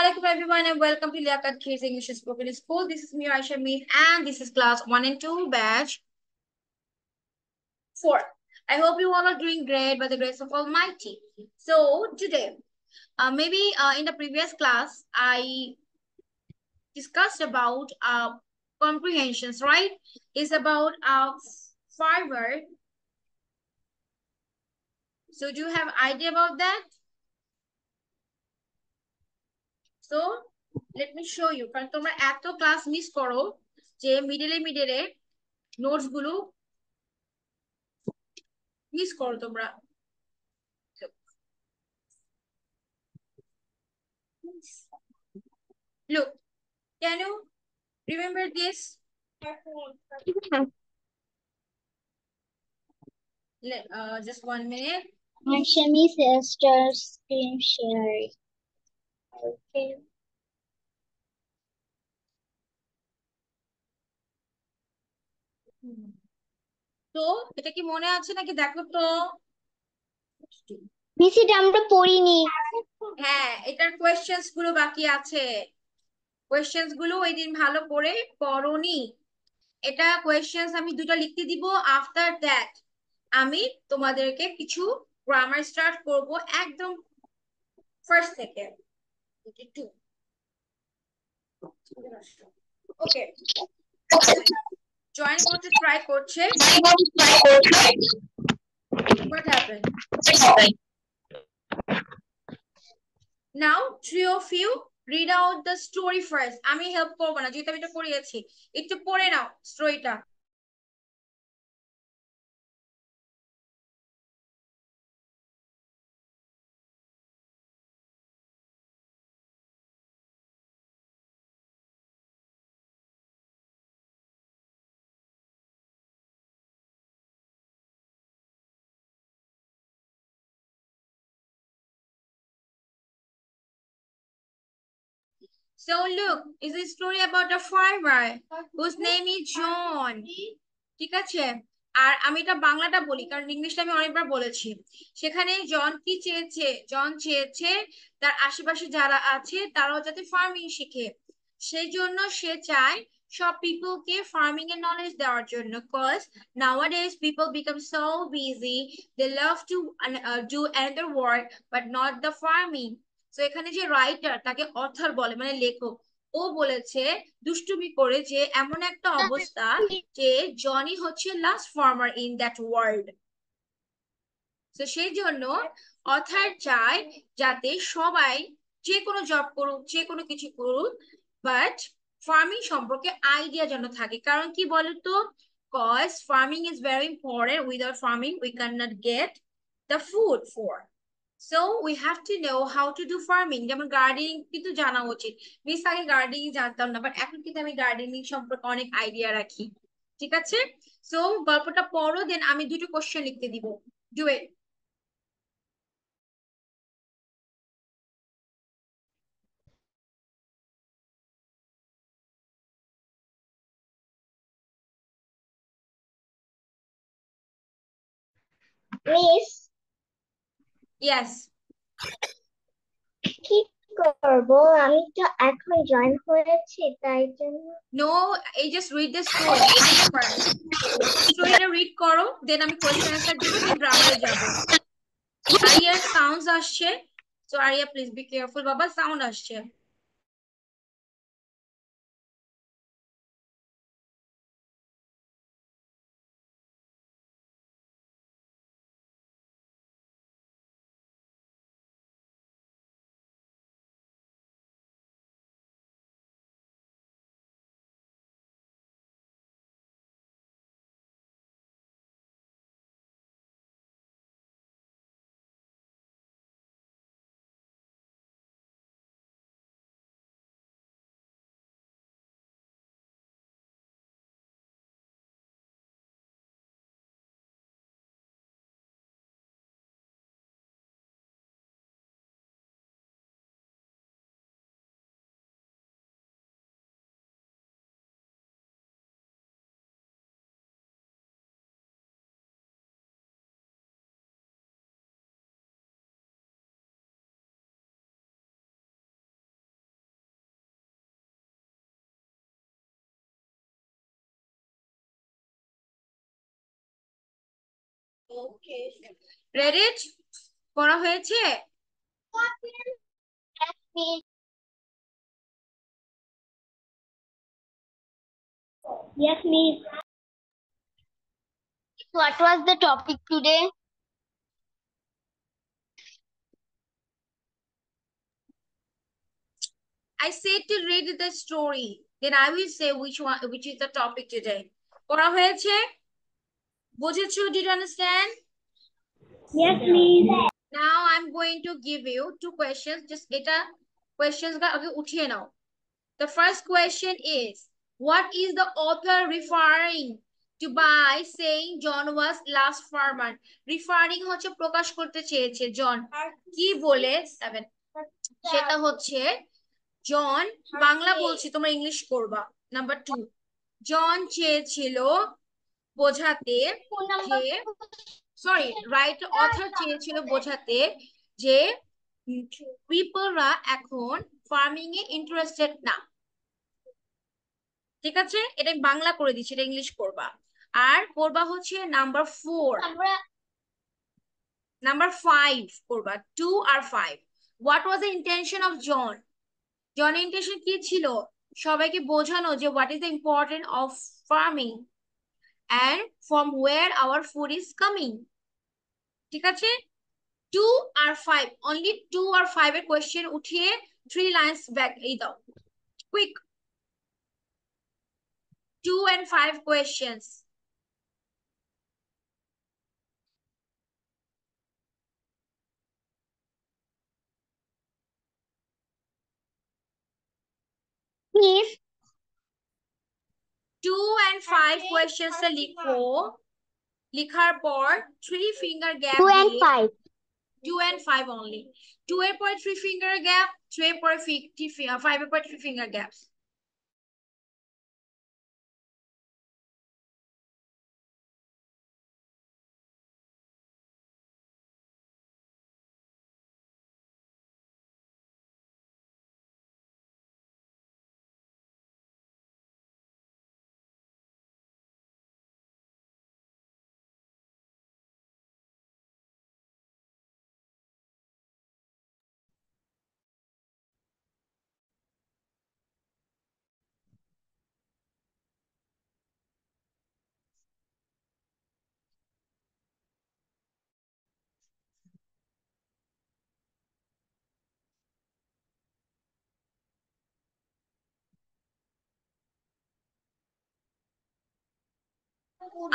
Assalamualaikum everyone and welcome to Liaquat Kids English Spoken School. This is me Aisha Meet and this is class 1 and 2 batch 4. I hope you all are doing great by the grace of Almighty. So today, in the previous class, I discussed about comprehensions, right? It's about fiber. So do you have idea about that? So let me show you. কারণ তোমরা এত class miss করো যে মিডলে notes গুলো miss করো তোমরা। Look, can you remember this? Just 1 minute. Shami sister screen sharing. Okay. তো এটা কি মনে আছে নাকি দেখো তো? মিস এটা আমরা পড়িনি। হ্যাঁ, এটার কোয়েশ্চেন্স গুলো বাকি আছে। কোয়েশ্চেন্স গুলো ওই দিন ভালো করে পড়োনি। এটা কোয়েশ্চেন্স আমি দুটো লিখতে দিব। আফটার দ্যাট আমি তোমাদেরকে কিছু গ্রামার স্টার্ট করব একদম ফার্স্ট থেকে। ওকে, জয়েন করতে ট্রাই করছে। What happened? Now, three of you read out the story first. আমি হেল্প করবো না যেহেতু আমি এটা পড়িয়েছি। একটু পড়ে নাও স্টোরিটা। So look, it's a story about a farmer whose name is John. ঠিক আছে, আর আমি এটা বাংলাটা বলি কারণ ইংলিশটা আমি অনেকবার বলেছি। সেখানে জন কি চেয়েছে? জন চেয়েছে তার আশেপাশে যারা আছে তারাও যাতে ফার্মিং শিখে। সেই জন্য সে চায় সব পিপলকে ফার্মিং এর নলেজ দেওয়ার জন্য। Cause nowadays people become so busy, they love to do another work but not the farming. তো এখানে যে রাইটার তাকে অথর বলে মানে লেখক, ও বলেছে দুষ্টুমি করে যে এমন একটা অবস্থা যে জনি হচ্ছে last farmer in that world. তো সেই জন্য অথার চায় যাতে সবাই যে কোনো জব করুক যে কোনো কিছু করুক বাট ফার্মিং সম্পর্কে আইডিয়া যেন থাকে। কারণ কি বলতো, cause farming is very important, without farming we can not get the food for. So we have to know how to do farming. যেমন গার্ডেনিং কিন্তু জানা উচিত। মিস আগে গার্ডেনিং জানতাম না বাট এখন কিন্তু আমি গার্ডেনিং সম্পর্কে অনেক আইডিয়া রাখি। ঠিক আছে, সো গল্পটা পড়ো, দেন আমি দুটো কোশ্চেন লিখতে দিব। Do it. Miss yes. কি করব, আমি তো এখন জয়েন হয়েছি তাই জন্য। নো, এই জাস্ট রিড দ্য স্টোরি। স্টোরিটা রিড করো, দেন আমি কোয়েশ্চেন অ্যান্সার দিব, দেন গ্রামারে যাব। আরিয়ার সাউন্ডস আসছে, so Ariya please be careful বাবা, সাউন্ড আসছে। Read it? পড়া হয়েছে? Yes, miss. What was the topic today? I said to read the story. Then I will say which is the topic today. পড়া হয়েছে? বুঝেছো? Did you understand? Yes, miss. Now I'm going to give you two questions. Just এটা questions গা আগে উঠিয়ে নাও। The first question is, what is the author referring to by saying John was last farmer? Referring হচ্ছে প্রকাশ করতে চেয়েছে জন কি বলে 7 সেটা হচ্ছে জন বাংলা বলছি তোমরা ইংলিশ করবা। নাম্বার 2, জন চেয়েছিল বোঝাতে যে সরি রাইট অথর চেয়েছিল বোঝাতে যে পিপলরা এখন ফার্মিং এ ইন্টারেস্টেড না। ঠিক আছে, এটা আমি বাংলা করে দিচ্ছি, এটা ইংলিশ করবা। আর করবা হচ্ছে নাম্বার 5 করবা 2 আর 5। What was the intention of John? জনের ইন্টেনশন কি ছিল? সবাইকে বোঝানো যে what is the important of farming and from where our food is coming. ঠিক আছে, 2 আর 5, only 2 আর 5 এর কোশ্চেন উঠিয়ে 3 লাইন্স ব্যাক এই দাও quick. 2 and 5 questions. Miss, 2 and 5 questions লিখো, লিখার পর 3 finger gap 2 and দিয়ে 5. 2 and 5 only, 2 এর পরে 3 finger gap, 3 এর পরে 5 এর পরে 3 finger gaps.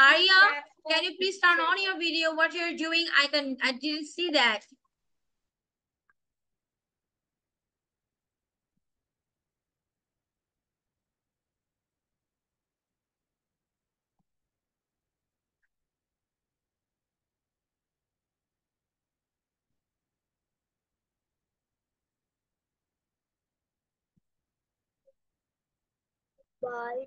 Arya, can you please turn on your video? What you're doing, I didn't see that. Bye.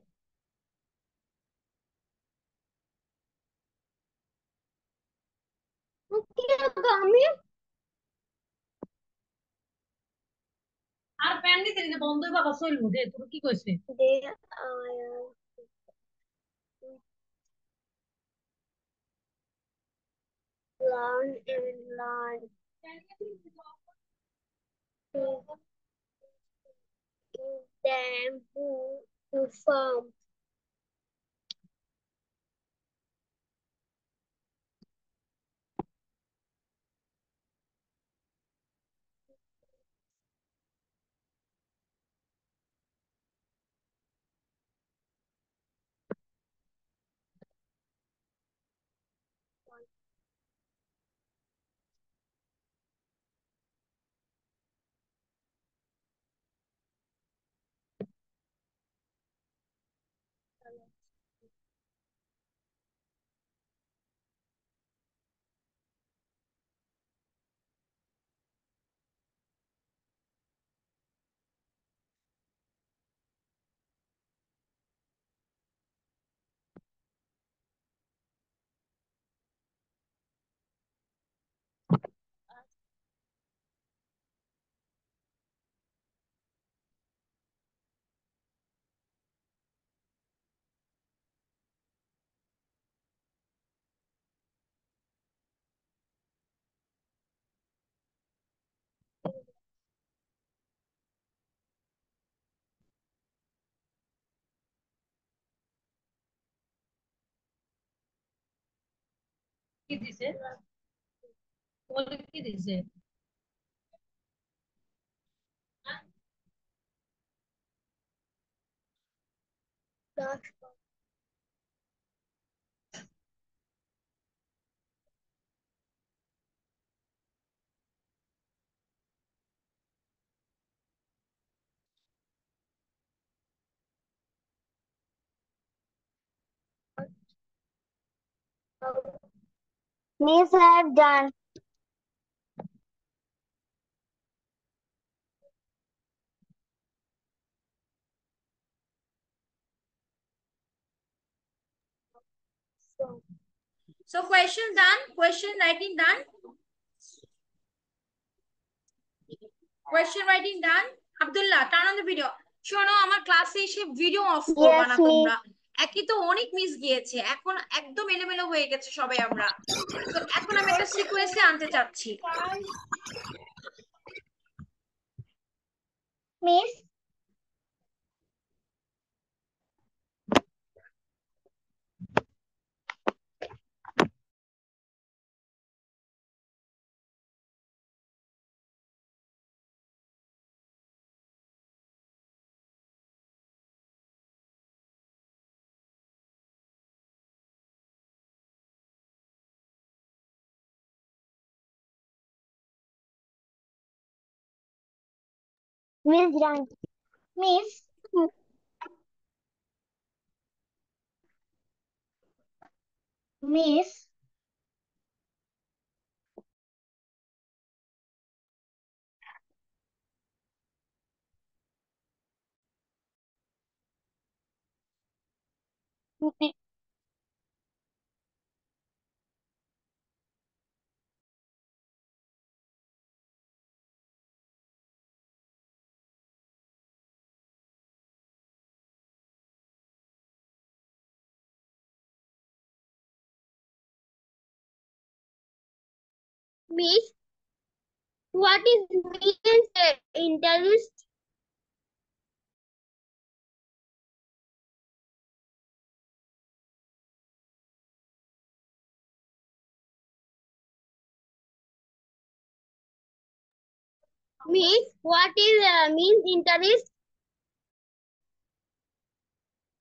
আর প্যান নিতে নিতে বন্ধই বাবা চলব যে তোর কি কইছে They learn and learn to them who to farm. কি দিছে? তোমাকে কি দিছে? Miss, I have done. So question done, question writing done, question writing done. Abdullah, turn on the video. শোনো, আমার ক্লাসে এসে ভিডিও অফ করবা Yes, না miss. তোমরা। একই তো অনেক মিস গিয়েছে, এখন একদম এলোমেলো হয়ে গেছে সবাই আমরা। তো এখন আমি একটা সিকোয়েন্সে আনতে চাচ্ছি। Miss, Miss done. Miss, Miss, Miss, what is means interest? Miss, what is means interest?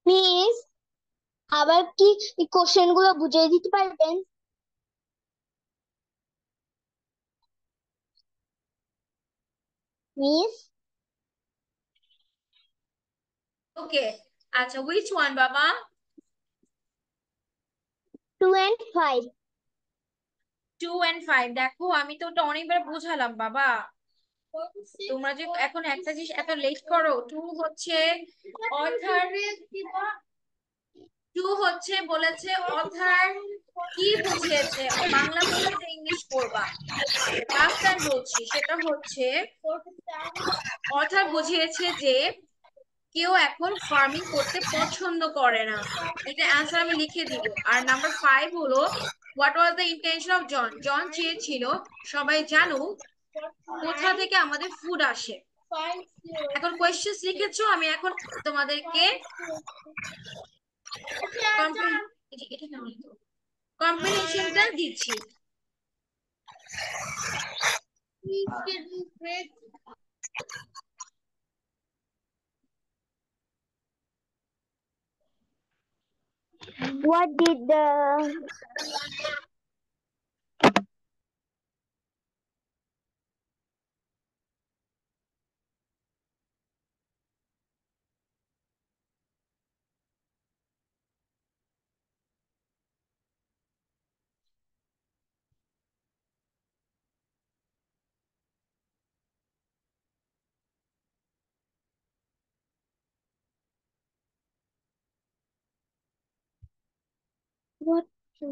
Miss, আবার কি এই কোশ্চেন গুলো বুঝিয়ে দিতে পারবেন? মিস, ওকে, আচ্ছা, which one বাবা? 2 and 5. 2 and 5, দেখো আমি তো ওটা অনেকবার বুঝালাম বাবা। তোমরা যে এখন একটা জিনিস এত লেট করো। 2 হচ্ছে অথার, 2 হচ্ছে বলেছে অথার কি বুঝিয়েছে, বাংলা বললে ইংলিশ করবা। লাস্ট টাইম বলছি, সেটা হচ্ছে অথার বুঝিয়েছে যে কেউ এখন ফার্মিং করতে পছন্দ করে না। এটা অ্যান্সার আমি লিখে দিব। আর নাম্বার 5 হলো what was the intention of John, John চেয়েছিল সবাই জানুক কোথা থেকে আমাদের ফুড আসে। এখন কোয়েশ্চেন্স লিখেছো, আমি এখন তোমাদেরকে কম্পিটিশনটা দিচ্ছি। What did the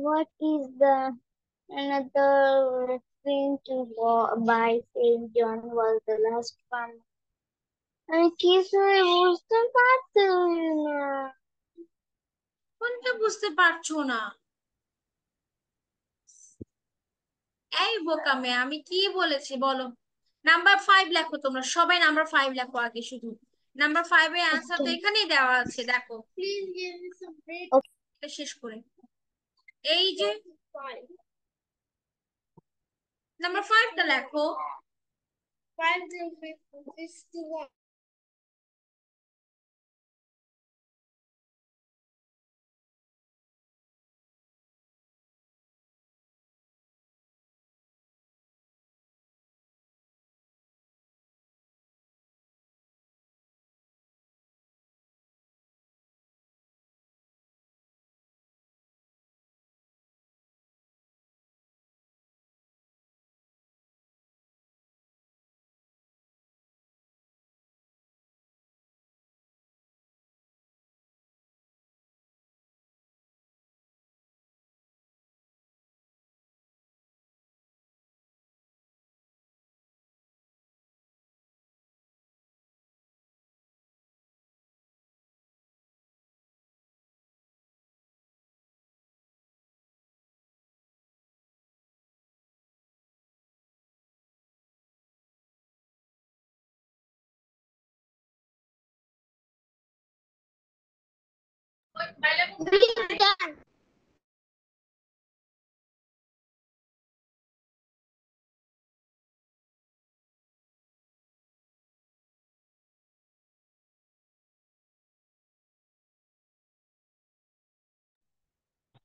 what is the another referring to by Saint John was the last one? আমি কিছুই বুঝতে পারছি না। কোনটা বুঝতে পারছো না? এই বোকা মেয়ে, আমি কি বলেছি বলো। নাম্বার 5 লেখো, তোমরা সবাই নাম্বার 5 লেখো আগে। শুধু নাম্বার 5 এর অ্যান্সার তো এখানেই দেওয়া আছে, দেখো। এটা শেষ করে এই যে নাম্বার 5 টা লেখো। 5 and 51. Done.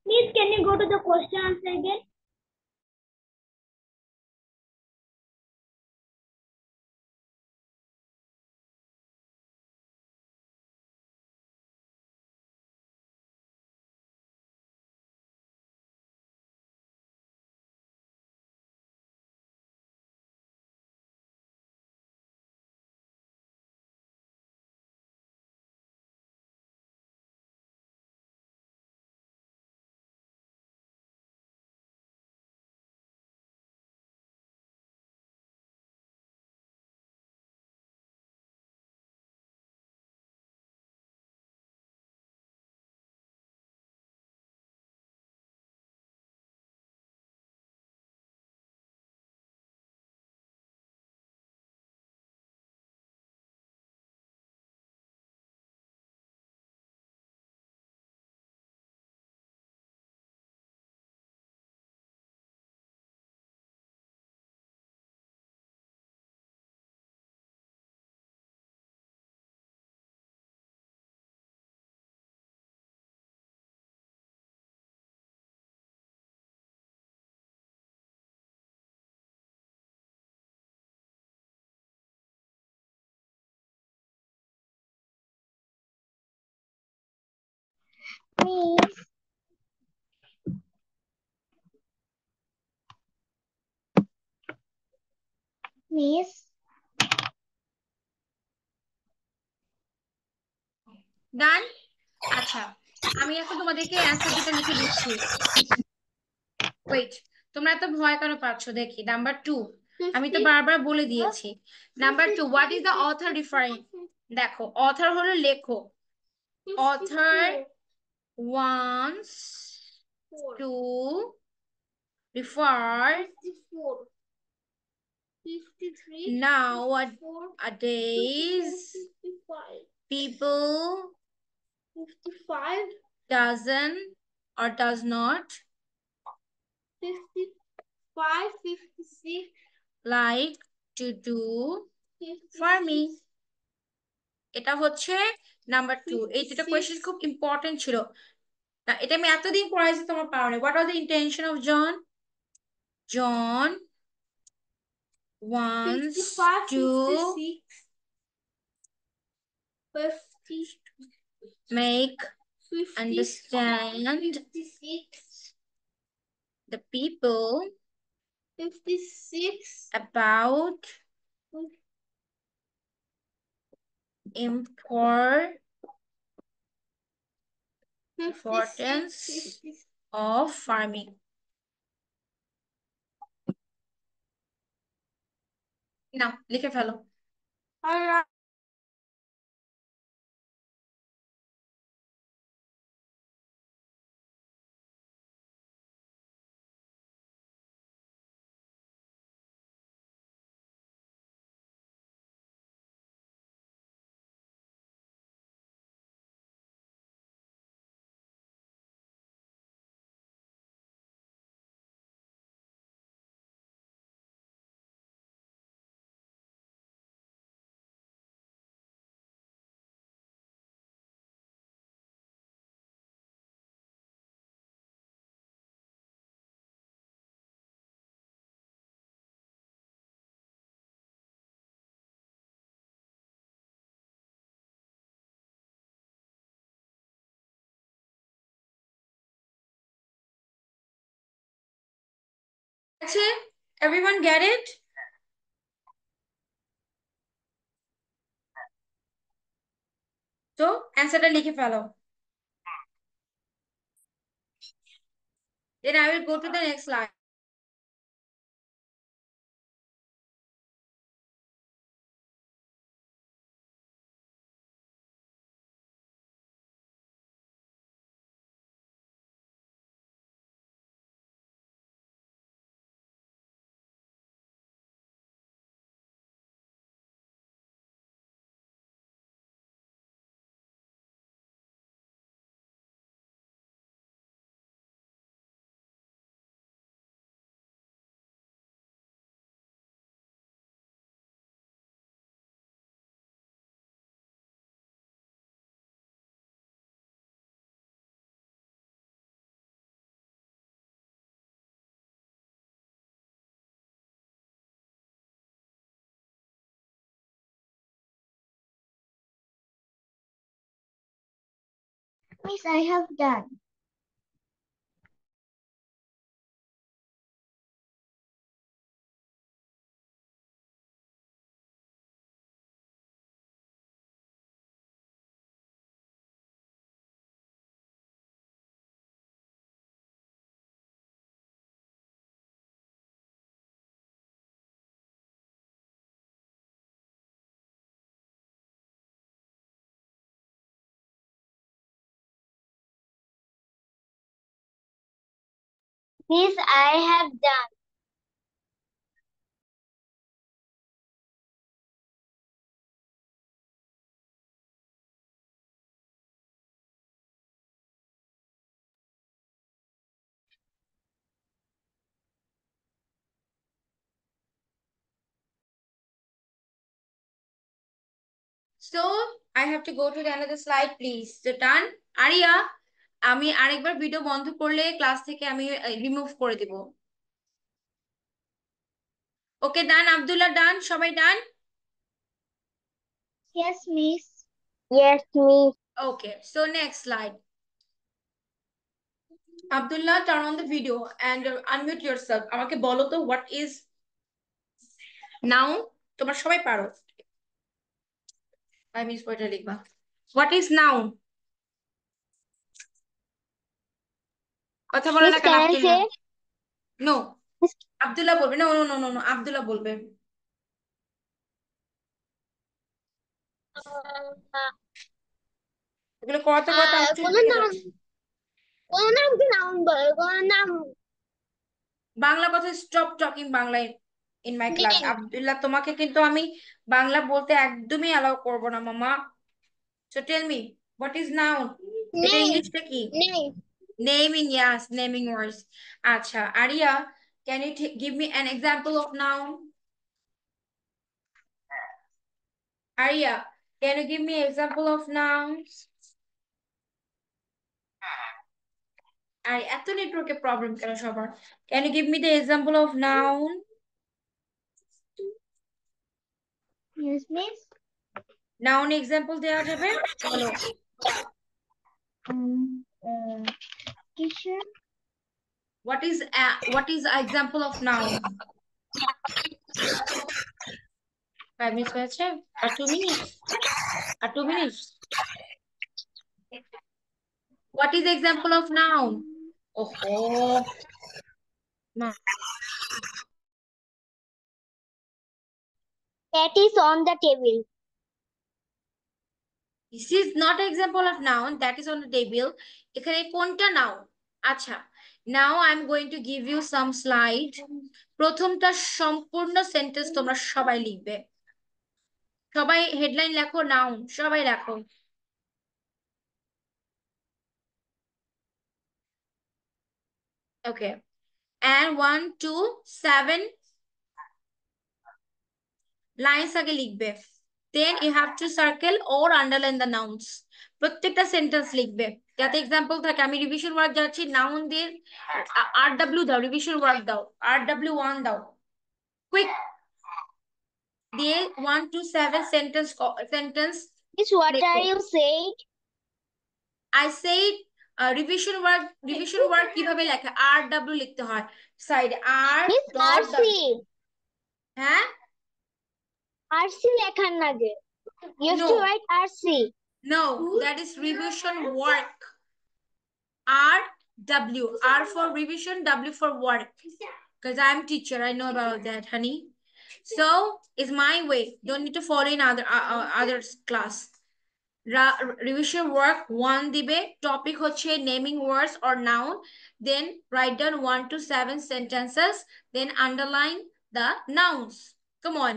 Please, can you go to the question answer again? Miss, Miss, ডান। আচ্ছা, আমি এখন তোমাদেরকে অ্যান্সার দুটো লিখে দিচ্ছি। ওয়েট, তোমরা এত ভয় কেন পাচ্ছ দেখি। নাম্বার 2, আমি তো বারবার বলে দিয়েছি। Number 2, what is the author referring? দেখো, অথর হলো লেখক। Author wants to refer 54, 53, nowadays 55, people 55, doesn't or does not 55, 56, like to do farming. এটা হচ্ছে নাম্বার 2। এই দুটো কোয়েশ্চেন খুব ইম্পর্টেন্ট ছিল না, এটা আমি এতদিন পড়াইছি তোমার পাওয়ারে। What are the intention of John? John wants 55, to 56, 50, make 50, understand 56, the people 56, about importance 56, of farming. নাও লিখে ফেলো। Alright. Everyone get it? So answerটা লিখে ফেলো। Then I will go to the next slide. Miss, I have done. Miss, I have done. So I have to go to the another slide, please. So done. Ariya, আমি আরেকবার video বন্ধ করলে class থেকে আমি remove করে দিব। ওকে ডান, আব্দুল্লাহ ডান, সবাই ডান? Yes, Miss. Yes, Miss. Okay, so next slide. Abdullah, turn on the video and unmute yourself. আমাকে বলো তো what is noun? তোমরা সবাই পারো। I miss পয়টা লিখবা। What is noun? কথা বলে Miss, না কেন can I Abdullah? say? No, Miss, Abdullah বলবে। No no no no no, Abdullah বলবে। এগুলো করতে করতে আমার চুল কোনো পেকে নাম যাচ্ছে। কোনো নামকে নাউন বলে কোনো নাম বাংলা কথা স্টপ টকিং বাংলায় ইন মাই ক্লাস। নেই আব্দুল্লাহ, তোমাকে কিন্তু আমি বাংলা বলতে একদমই অ্যালাউ করব না মামা। So tell me what is noun? এটা নেই ইংলিশটা কি? নেই নেমিং, ইয়াস, নেমিং ওয়ার্ডস। আচ্ছা Arya, can you give me an example of noun? Arya, can you give me example of noun? আর এত নেটওয়ার্কে প্রবলেম কেন সবার? Can you give me the example of noun? Yes, Miss. Noun example দেওয়া যাবে? বলো। Teacher. What is an example of noun? 5 minutes হয়েছে? আর 2 minutes? R 2 minutes? What is the example of noun? Oh, Cat is on the table. this is not example of noun, that is on the table. এখানে কোনটা noun? আচ্ছা, now I'm going to give you some slide. প্রথমটা সম্পূর্ণ sentence তোমরা সবাই লিখবে। সবাই headline লেখো নাউন, সবাই লেখো। Okay, and 1 2 7 lines আগে লিখবে। Then you have to circle or underline the nouns. প্রত্যেকটা সেন্টেন্স লিখবে যাতে এক্সাম্পল থাকে। আমি রিভিশন ওয়ার্ক যাচ্ছি, নাউন দিয়ে RW দাও, রিভিশন ওয়ার্ক দাও, RW1 দাও, কুইক দিয়ে 1 to 7 sentence. Miss, what are you saying? I said revision work কিভাবে লেখা? RW লিখতে হয় সাইডে R Miss ডট RC হ্যাঁ RC লেখার লাগে you have No. to write RC No, that is revision work. RW. R for revision, W for work. Because I'm teacher, I know about that, honey. So it's my way. Don't need to follow in others class. Revision work 1 দিবে topic হচ্ছে naming words or noun, then write down 1 to 7 sentences, then underline the nouns. Come on,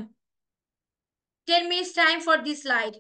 10 minutes time for this slide.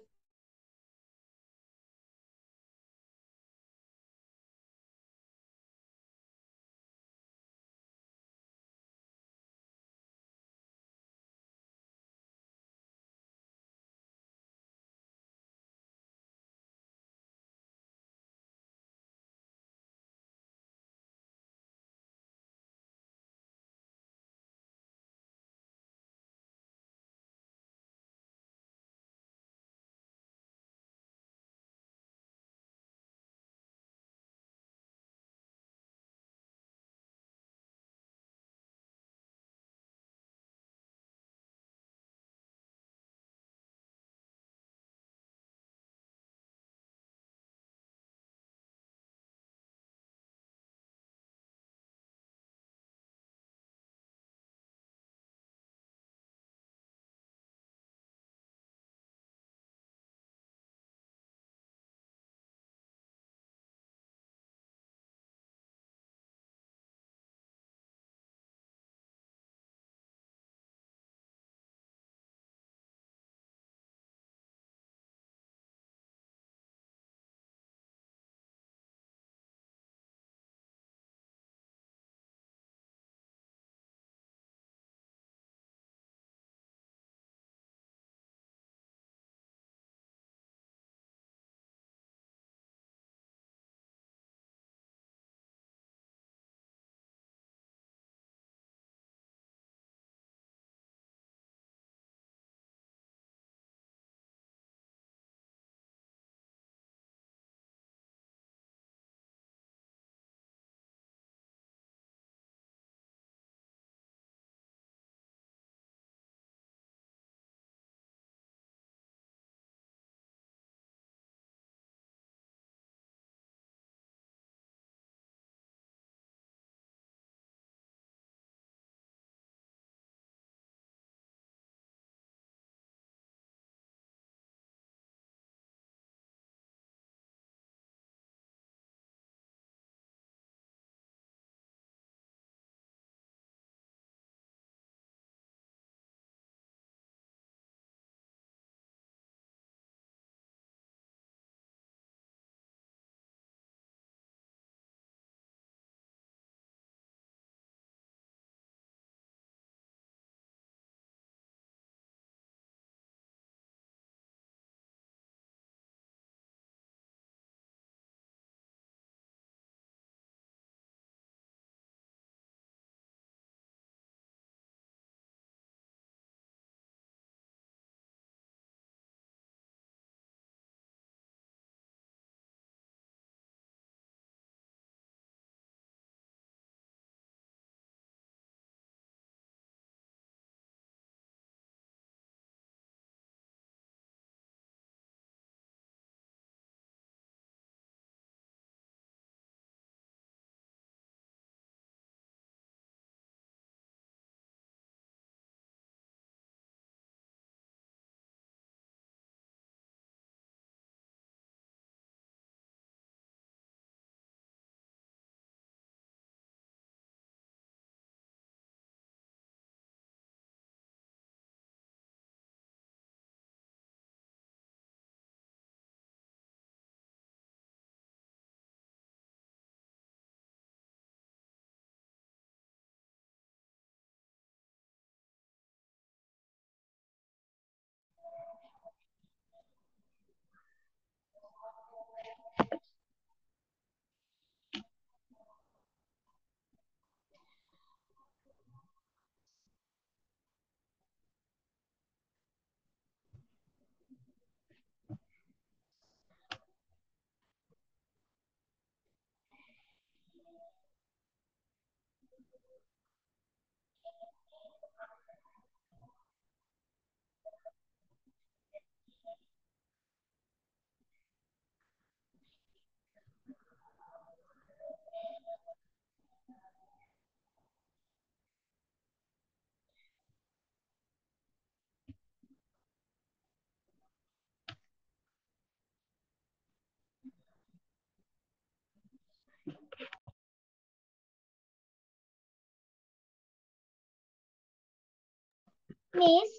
Miss,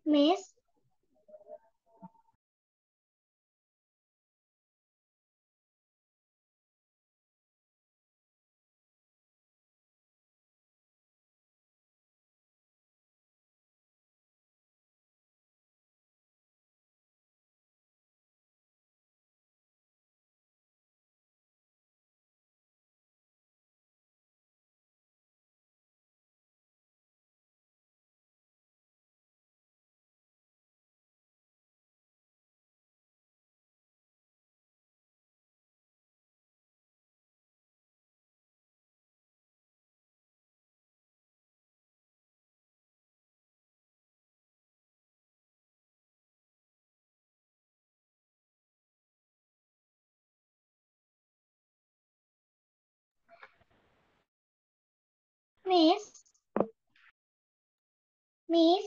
Miss, Miss, Miss,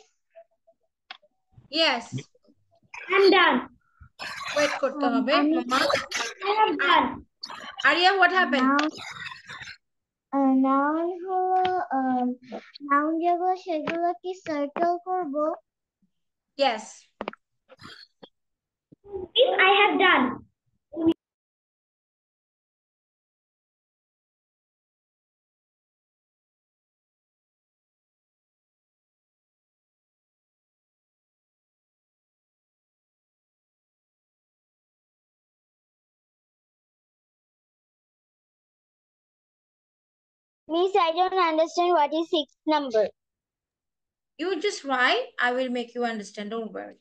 Yes, I'm done. Wait করতে হবে আমি মামা। I have done. Ariya, what happen? Noun হলো noun যেগুলো সেগুলো কি circle করব? Yes. This I have done. Miss, I don't understand what is sixth number. You just write, I will make you understand, don't worry.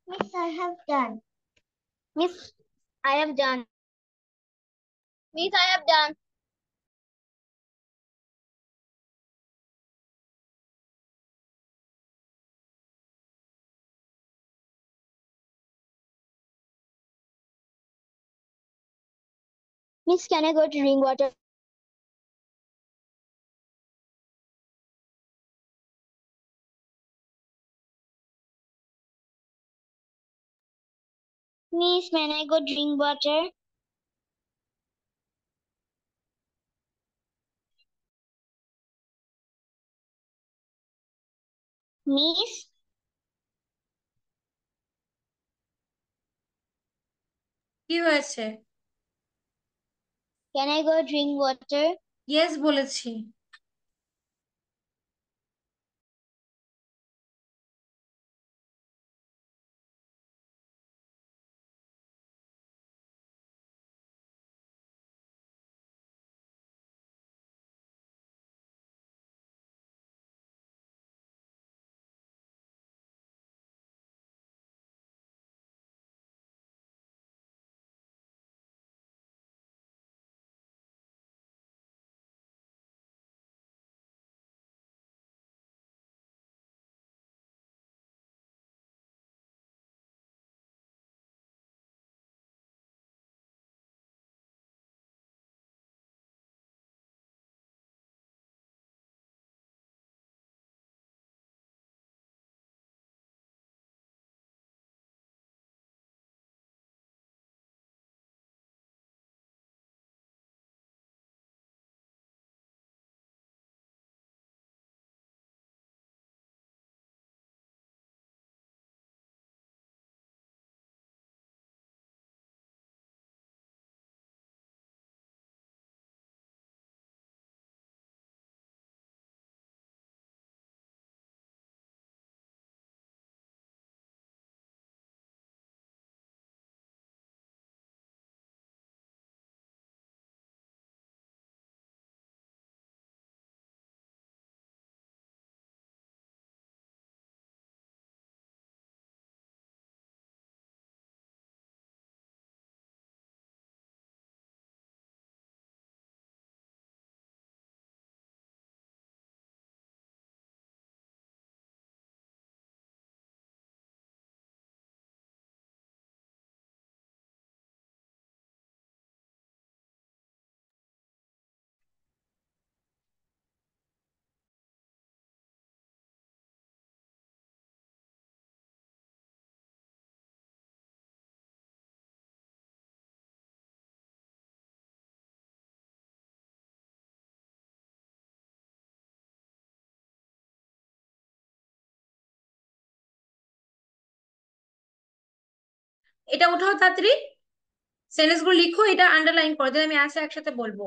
Miss, I have done. Miss, I have done. Miss, I have done. Miss, can I go to drink water? Miss, can I go drink water? Miss, কি হয়েছে? can I go drink water? Yes বলেছি। এটা উঠাও তাড়াতাড়ি, sentence গুলো লিখো, এটা underline করো, তাহলে আমি আনসার একসাথে বলবো।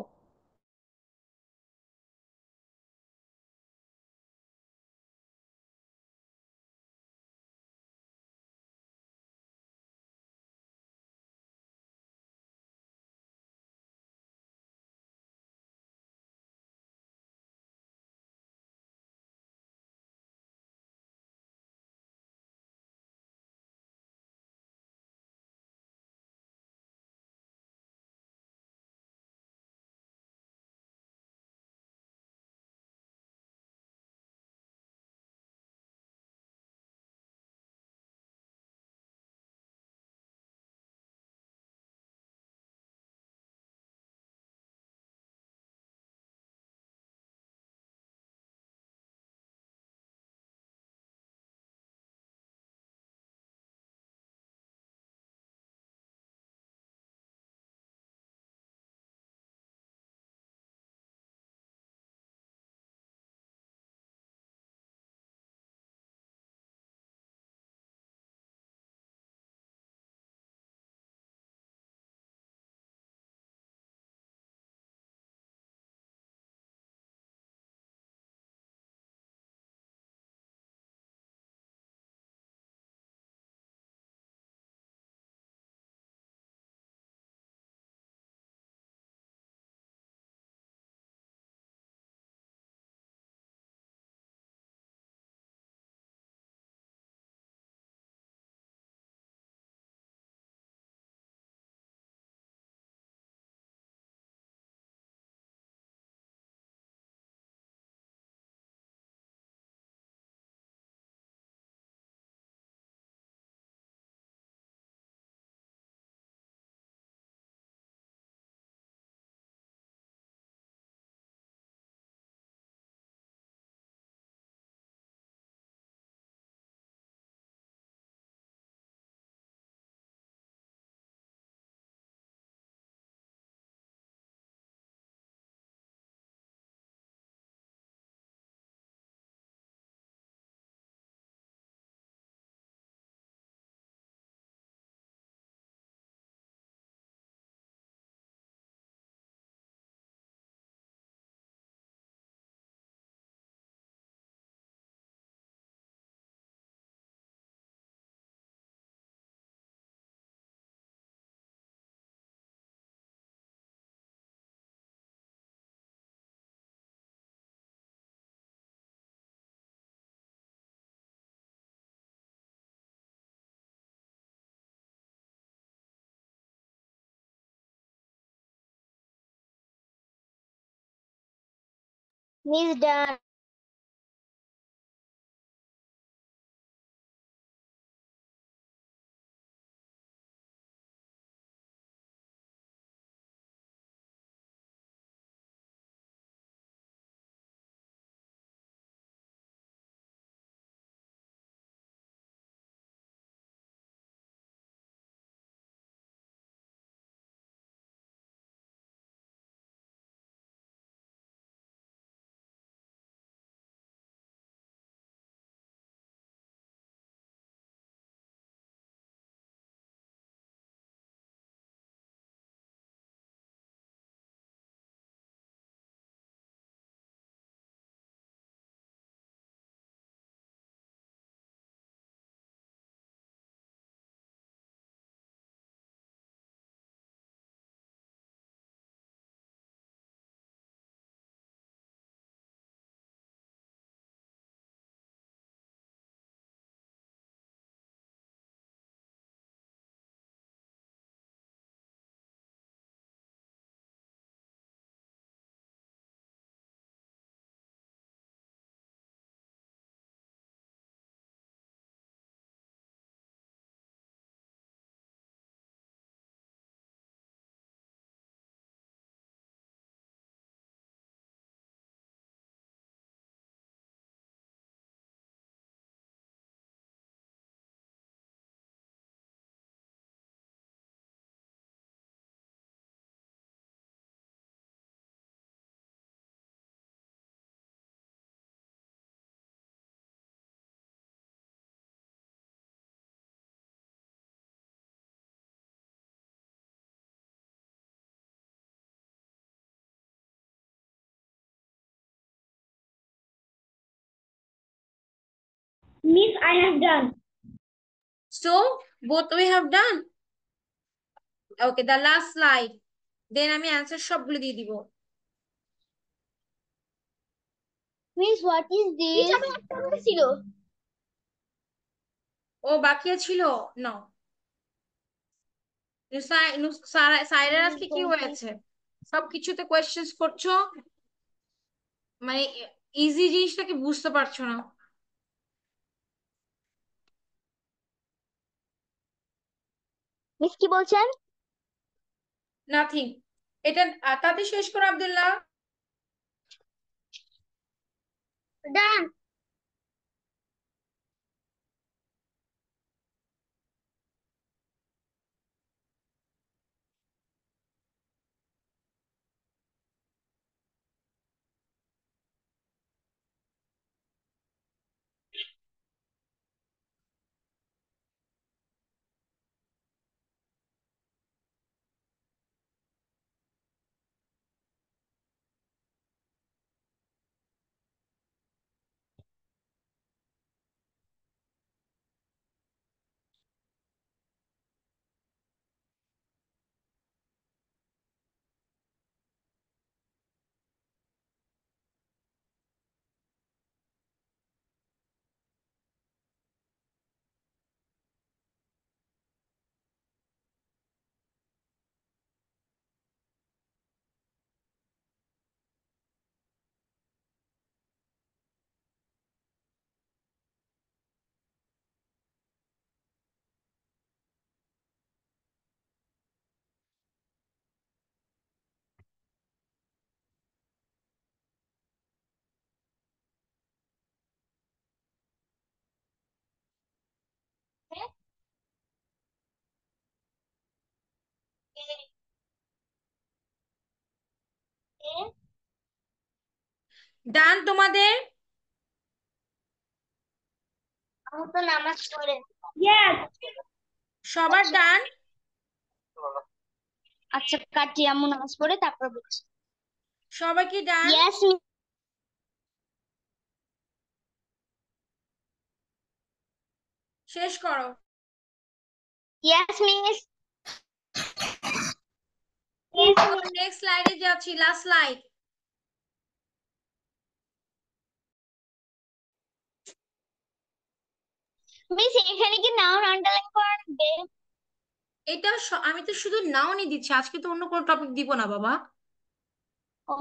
Miss done. Miss, I have done. So both we have done. Okay, the last slide. Then আমি অ্যান্সার সবগুলো দিয়ে দিব। Miss, what is this? ছিল। ও বাকি ছিল। না, সাইরার আজকে কি হয়েছে? সবকিছুতে কোয়েশ্চেন্স করছো, মানে ইজি জিনিসটাকে বুঝতে পারছো না। মিস কি বলছেন? নাথিং। এটা তাতে শেষ করো আব্দুল্লাহ। ডান। ডান তোমাদের? আমার তো নামাজ পড়ে। ইয়েস। সবার ডান? আচ্ছা কাটি, আমি নামাজ পড়ে তারপর বলছি। সবাই কি ডান? ইয়েস শেষ করো। Yes miss. নেক্সট স্লাইডে যাচ্ছি, লাস্ট স্লাইড। মিস এখানে কি নাউন আন্ডারলাইন করা লাগবে? এটা আমি তো শুধু নাউনই দিচ্ছি, আজকে তো অন্য কোনো টপিক দিব না বাবা। ও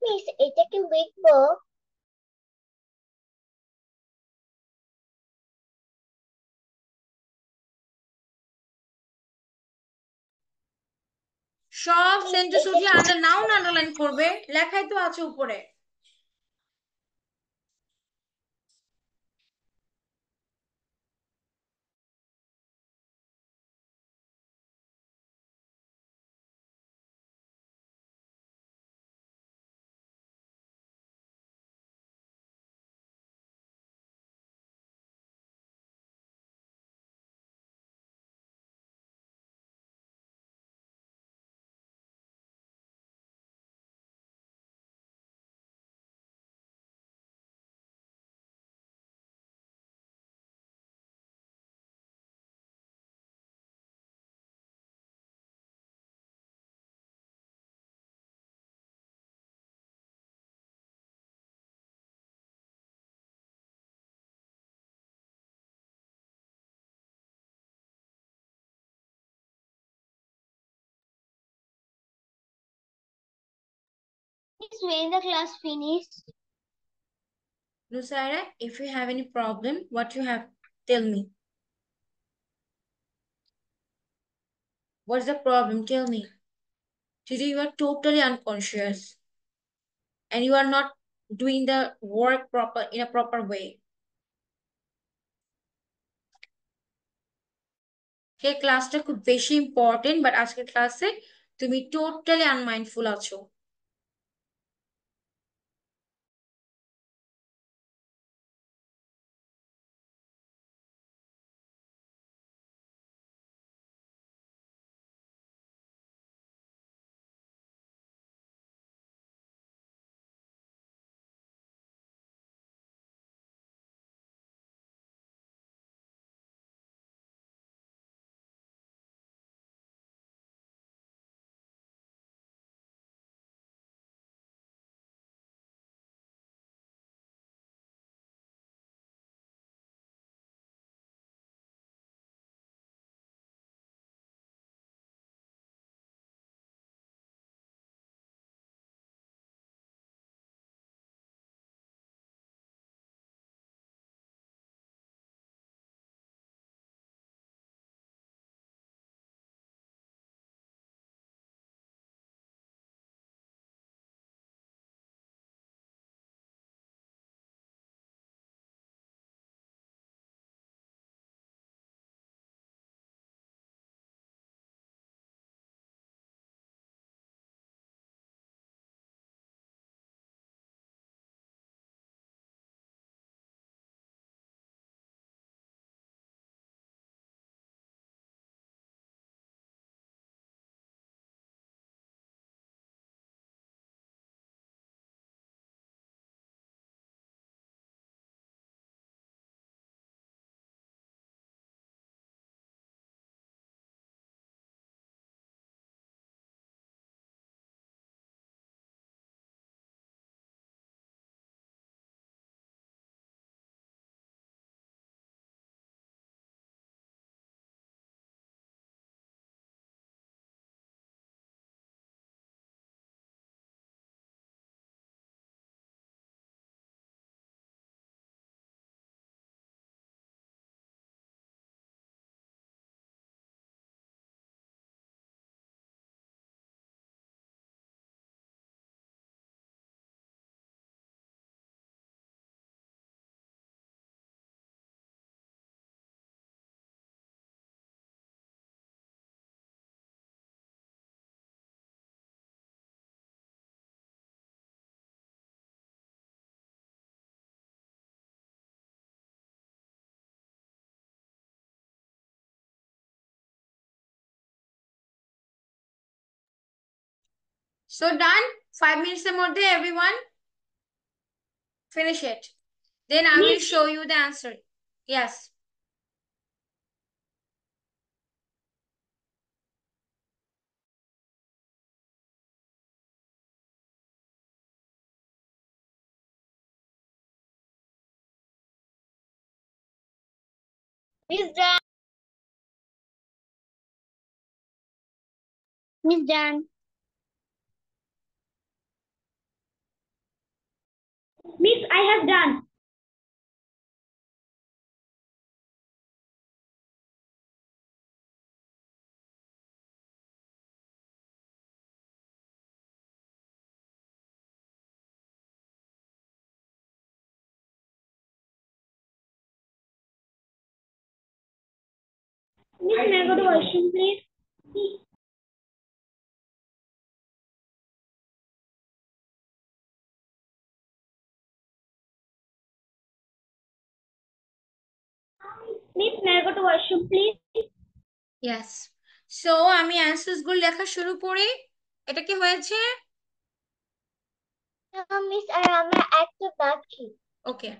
মিস, এটা কি লিখবো? সব সেন্টেন্স উঠিয়ে নাউন আন্ডারলাইন করবে, লেখাই তো আছে উপরে। Miss, when the class finished? Nusaira, if you have any problem, what you have, tell me. What's the problem? Tell me. Today you are totally unconscious and you are not doing the work proper in a proper way. এই ক্লাসটা খুব বেশি important, but আজকের ক্লাসে তুমি totally unmindful আছো। So done. 5 minutes মধ্যে everyone finish it. Then I will show you the answer. Yes. Miss Dan. Miss Dan. Miss, I have done. Miss, may I go to washroom, please? Miss, may I go to washroom, please? Yes. So আমি অ্যান্সারস গুলো লেখা শুরু করি। এটা কি হয়েছে? Miss, আর আমরা একটা বাকি। ওকে।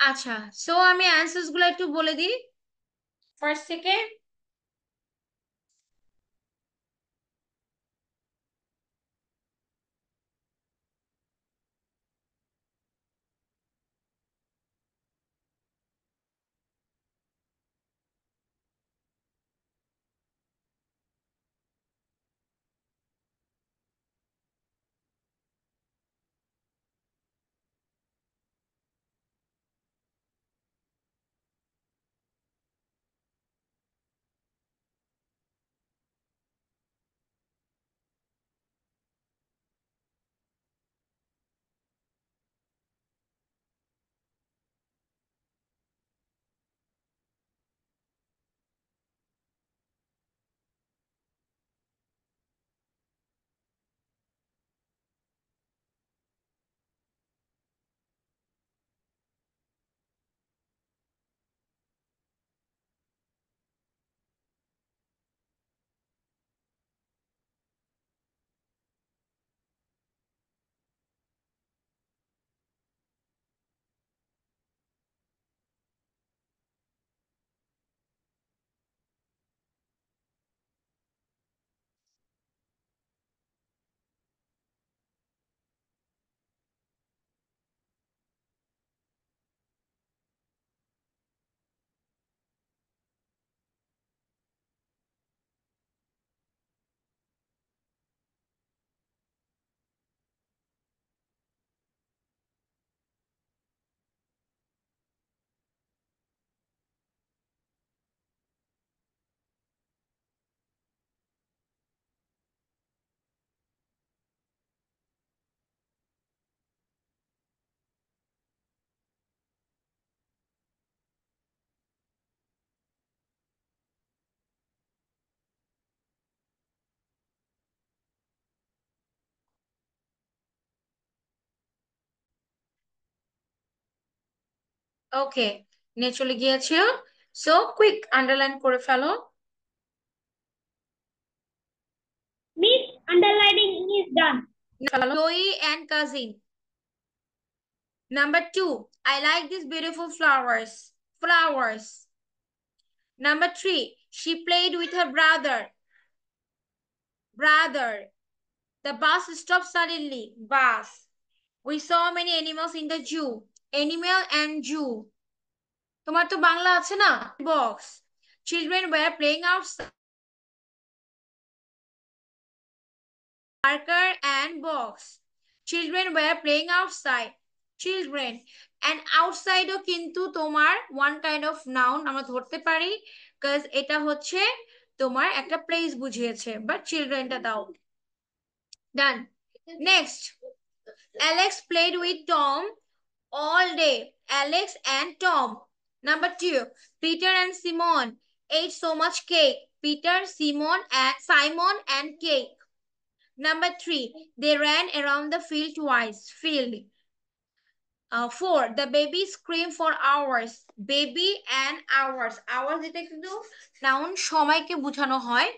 আচ্ছা, সো আমি অ্যান্সারস গুলো একটু বলে দিই ফার্স্ট থেকে। ওকে, নিয়ে চলে গিয়েছিল। সো কুইক আন্ডারলাইন করে ফেলো। Miss, underlining is done. Chloe and cousin. Number 2, I like these beautiful flowers. Flowers. Number 3, she played with her brother. Brother. The bus stopped suddenly. Bus. We saw many animals in the zoo. Animal and zoo. তোমার তো বাংলা আছে না? Box. Children were playing outside. Marker and box. Children were playing outside. Children and outside ও কিন্তু তোমার one kind of noun আমরা ধরতে পারি, because এটা হচ্ছে তোমার একটা প্লেস বুঝিয়েছে, বাট চিলড্রেনটা দাও। Done. Next, Alex played with Tom all day. Alex and Tom. Number 2, Peter and Simon ate so much cake. Peter, Simon and cake. Number 3, they ran around the field twice. Field. 4, the baby screamed for hours. Baby and hours. Hours এটা কিন্তু noun সময়কে বোঝানো হয়.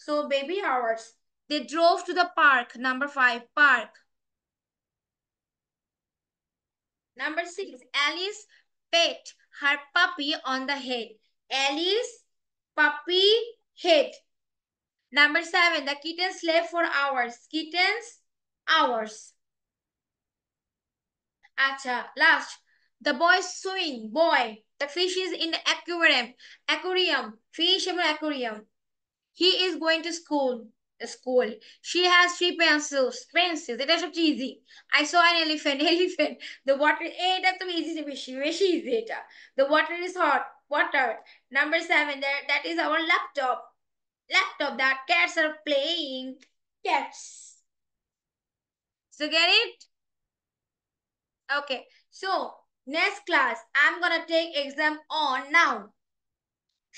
So baby hours. They drove to the park. Number 5, park. Number 6, Alice pet her puppy on the head. Alice puppy head. Number 7, the kitten slept for hours. Kittens hours. Acha, last. The boy swimming. Boy. The fish is in the aquarium. Aquarium. Fish in aquarium. He is going to school. School. She has 3 pencils. Pencils. It is easy. I saw an elephant. Elephant. The water. That's so easy to be easy. The water is hot. Water. Number 7. That is our laptop. Laptop. That cats are playing. Cats. So get it? Okay. So next class, I'm gonna take exam on now.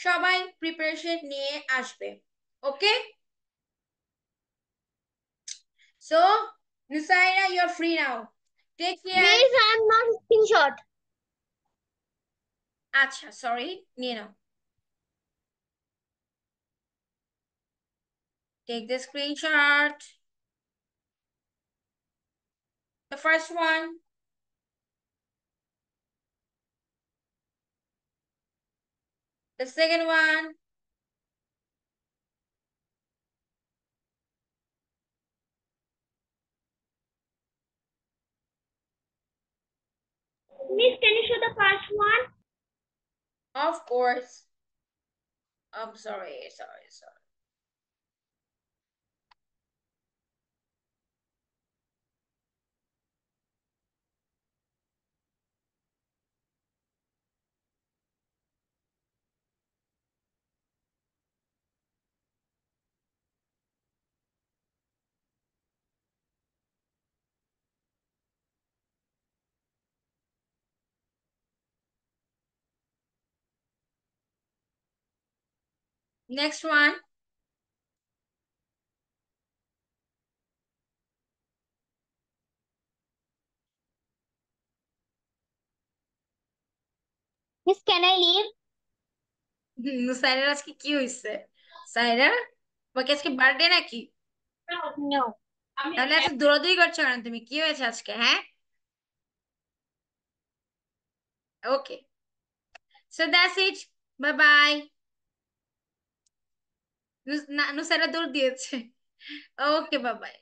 সবাই preparation নিয়ে আসবে। Okay? So, Nusaira, you're free now. Take care. Please, I'm not screenshot. আচ্ছা, sorry, নিয়ে নাও। Take the screenshot. The first one. The second one. Miss, can you show the first one? Of course. I'm sorry. Next one. Miss, can I leave? সাইরার আজকে কি হয়েছে? সাইরা, তোমার কি আজকে birthday নাকি? No. তাহলে এত দৌড়াদৌড়ি করছো কেন তুমি? কি হয়েছে আজকে, হ্যাঁ? Okay. So that's it. Bye bye. নুসাইরা দৌড় দিয়েছে। Okay, bye bye.